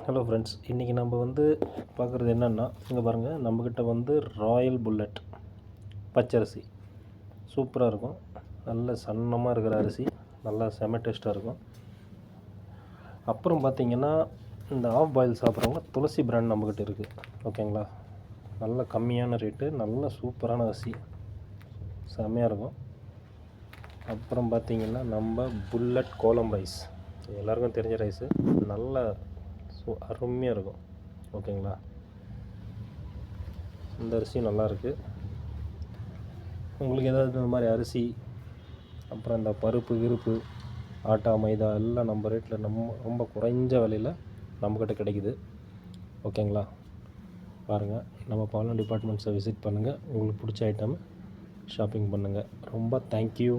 Hello friends, இன்றைக்கி நம்ம வந்து பார்க்குறது என்னென்னா, இங்கே பாருங்கள், நம்மக்கிட்ட வந்து ராயல் புல்லட் பச்சரிசி சூப்பராக இருக்கும். நல்ல சன்னமாக இருக்கிற அரிசி, நல்லா செம டேஸ்ட்டாக இருக்கும். அப்புறம் பார்த்திங்கன்னா, இந்த ஆஃப் பாயில் சாப்பிட்றவங்க துளசி பிராண்ட் நம்மக்கிட்ட இருக்குது. ஓகேங்களா, நல்ல கம்மியான ரேட்டு, நல்ல சூப்பரான அரிசி, செம்மையாக இருக்கும். அப்புறம் பார்த்திங்கன்னா, நம்ம புல்லட் கோலம் ரைஸ், எல்லாருக்கும் தெரிஞ்ச ரைஸு, நல்ல அருமையாக இருக்கும். ஓகேங்களா, இந்த அரிசியும் நல்லாயிருக்கு. உங்களுக்கு ஏதாவது இந்த மாதிரி அரிசி, அப்புறம் இந்த பருப்பு ஆட்டா மைதா எல்லாம் நம்ம ரேட்டில் ரொம்ப குறைஞ்ச விலையில் நம்மக்கிட்ட கிடைக்குது. ஓகேங்களா, பாருங்கள், நம்ம பாலன் டிபார்ட்மெண்ட்ஸை விசிட் பண்ணுங்கள். உங்களுக்கு பிடிச்ச ஐட்டம் ஷாப்பிங் பண்ணுங்கள். ரொம்ப தேங்க்யூ.